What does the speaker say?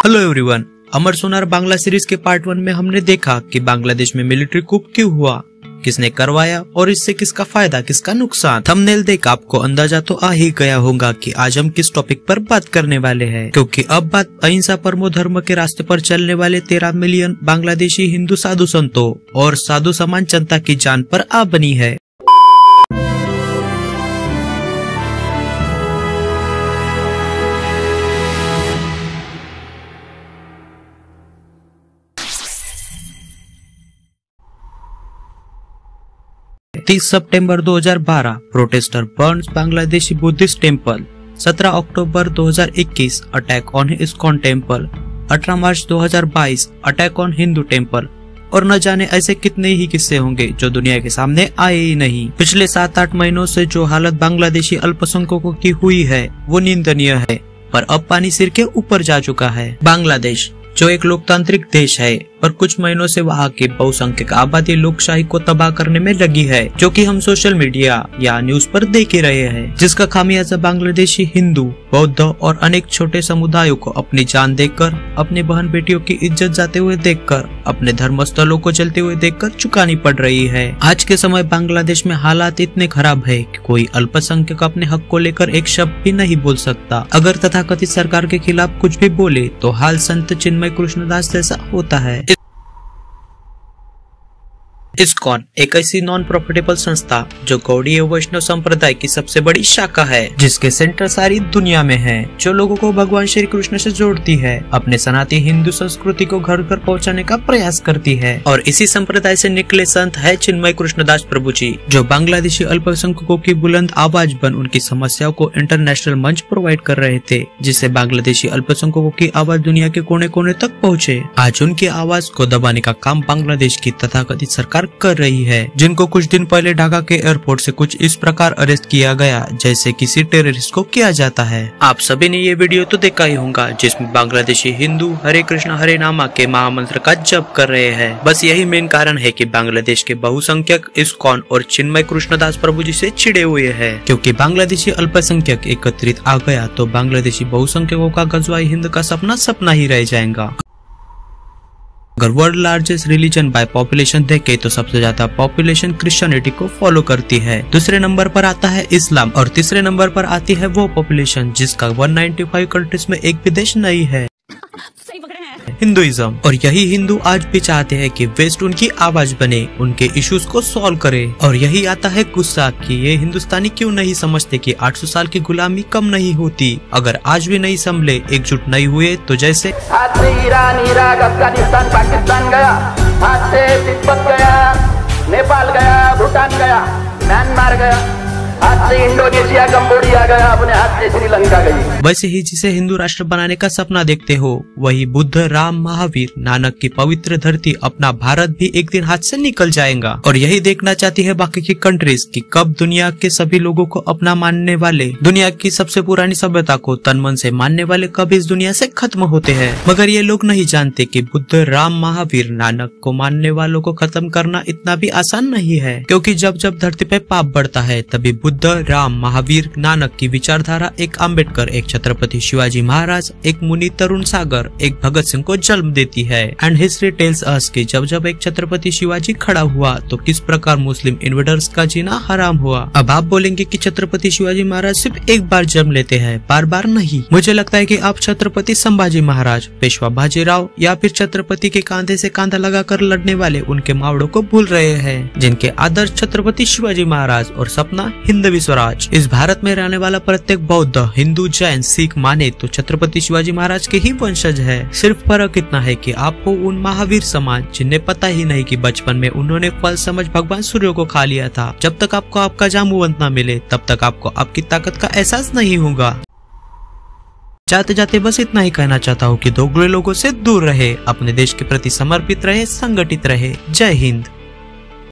Hello everyone, अमर Sonar Bangla series के part 1 में हमने देखा कि बांग्लादेश में मिलिट्री कूप क्यों हुआ, किसने करवाया और इससे किसका फायदा किसका नुकसान। थंबनेल देख आपको अंदाजा तो आ ही गया होगा कि आज हम किस टॉपिक पर बात करने वाले हैं, क्योंकि अब बात अहिंसा परमो धर्म के रास्ते पर चलने वाले 13 मिलियन बांग्लादेशी हिंदू साधु संतों और साधु समाज जनता की जान पर आ बनी है। तीस सितंबर 2012 protester Burns Bangladeshi Buddhist temple. 17 October 2021 attack on ISKCON temple. 18 March 2022 attack on Hindu temple. और न जाने ऐसे कितने ही किस्से होंगे जो दुनिया के सामने आए ही नहीं। पिछले 7-8 महीनों से जो हालत बांग्लादेशी अल्पसंख्यकों की हुई है वो निंदनीय है, पर अब पानी सिर के ऊपर जा चुका है। बांग्लादेश जो एक लोकतांत्रिक देश है, पर कुछ महीनों से वहाँ की बहुसंख्यक आबादी लोकशाही को तबाह करने में लगी है, जो कि हम सोशल मीडिया या न्यूज पर देख ही रहे हैं, जिसका खामियाजा बांग्लादेशी हिंदू, बौद्ध और अनेक छोटे समुदायों को अपनी जान देकर, अपनी बहन बेटियों की इज्जत जाते हुए देखकर, अपने धर्म स्थलों को जलते हुए देखकर चुकानी पड़ रही है। आज के समय बांग्लादेश में हालात इतने खराब है कि कोई अल्पसंख्यक अपने हक को लेकर एक शब्द भी नहीं बोल सकता। अगर तथाकथित सरकार के खिलाफ कुछ भी बोले तो हाल संत चिन्मय कृष्णदास जैसा होता है। इस्कॉन एक ऐसी नॉन प्रॉफिटेबल संस्था जो गौड़ीय वैष्णव संप्रदाय की सबसे बड़ी शाखा है, जिसके सेंटर सारी दुनिया में है, जो लोगों को भगवान श्री कृष्ण से जोड़ती है, अपने सनातनी हिंदू संस्कृति को घर घर पहुंचाने का प्रयास करती है। और इसी संप्रदाय से निकले संत है चिन्मय कृष्णदास प्रभु जी, जो बांग्लादेशी अल्पसंख्यकों की बुलंद आवाज बन उनकी समस्याओं को इंटरनेशनल मंच प्रोवाइड कर रहे थे, जिससे बांग्लादेशी अल्पसंख्यकों की आवाज दुनिया के कोने कोने तक पहुँचे। आज उनकी आवाज को दबाने का काम बांग्लादेश की तथाकथित सरकार कर रही है, जिनको कुछ दिन पहले ढाका के एयरपोर्ट से कुछ इस प्रकार अरेस्ट किया गया जैसे किसी टेररिस्ट को किया जाता है। आप सभी ने ये वीडियो तो देखा ही होगा, जिसमें बांग्लादेशी हिंदू हरे कृष्ण हरे नामा के महामंत्र का जप कर रहे हैं। बस यही मेन कारण है कि बांग्लादेश के बहुसंख्यक इस्कॉन और चिन्मय कृष्णदास प्रभु जी से चिड़े हुए हैं, क्योंकि बांग्लादेशी अल्पसंख्यक एकत्रित आ गया तो बांग्लादेशी बहुसंख्यकों का गजवाई हिंद का सपना सपना ही रह जाएगा। अगर world largest religion by population देखे तो सबसे ज्यादा पॉपुलेशन क्रिश्चियनिटी को फॉलो करती है। दूसरे नंबर पर आता है इस्लाम और तीसरे नंबर पर आती है वो पॉपुलेशन जिसका 195 कंट्रीज में एक भी देश नहीं है, हिंदुइज्म। और यही हिंदू आज भी चाहते हैं कि वेस्ट उनकी आवाज बने, उनके इश्यूज को सॉल्व करे। और यही आता है गुस्सा कि ये हिंदुस्तानी क्यों नहीं समझते कि 800 साल की गुलामी कम नहीं होती। अगर आज भी नहीं संभले, एकजुट नहीं हुए तो जैसे हाथ से ईरान, इराक, अफगानिस्तान, पाकिस्तान गया, हाथ से तिब्बत गया, नेपाल गया, भूटान गया, म्यांमार गया, हाथ से इंडोनेशिया, कंबोडिया गया, अपने हाथ से श्रीलंका गई। वैसे ही जिसे हिंदू राष्ट्र बनाने का सपना देखते हो, वही बुद्ध, राम, महावीर, नानक की पवित्र धरती अपना भारत भी एक दिन हाथ से निकल जाएगा। और यही देखना चाहती है बाकी की कंट्रीज कि कब दुनिया के सभी लोगों को अपना मानने वाले, दुनिया की सबसे पुरानी सभ्यता को तन मन से मानने वाले कब इस दुनिया से खत्म होते हैं। मगर ये लोग नहीं जानते कि बुद्ध, राम, महावीर, नानक को मानने वालों को खत्म करना इतना भी आसान नहीं है, क्योंकि जब जब धरती पे पाप बढ़ता है तभी बुद्ध, राम, महावीर, नानक की विचारधारा, एक अम्बेडकर, एक छत्रपति शिवाजी महाराज, एक मुनि तरुण सागर, एक भगत सिंह को जन्म देती है। एंड हिस्ट्री टेल्स अस कि जब जब एक छत्रपति शिवाजी खड़ा हुआ तो किस प्रकार मुस्लिम इन्वेडर्स का जीना हराम हुआ। अब आप बोलेंगे कि छत्रपति शिवाजी महाराज सिर्फ एक बार जन्म लेते हैं, बार बार नहीं। मुझे लगता है कि आप छत्रपति संभाजी महाराज, पेशवा बाजीराव या फिर छत्रपति के कांधे से कांधा लगाकर लड़ने वाले उनके मावड़ों को भूल रहे हैं, जिनके आदर्श छत्रपति शिवाजी महाराज और सपना हिंदवी स्वराज। इस भारत में रहने वाला प्रत्येक बौद्ध, हिंदू, जैन, सिख माने तो छत्रपति शिवाजी महाराज के ही वंशज है। सिर्फ फर्क इतना है कि आपको उन महावीर समाज, जिन्हें पता ही नहीं कि बचपन में उन्होंने फल समझ भगवान सूर्य को खा लिया था, जब तक आपको आपका जामुवंत न मिले तब तक आपको आपकी ताकत का एहसास नहीं होगा। जाते जाते बस इतना ही कहना चाहता हूँ कि दोगले लोगों से दूर रहे, अपने देश के प्रति समर्पित रहे, संगठित रहे। जय हिंद।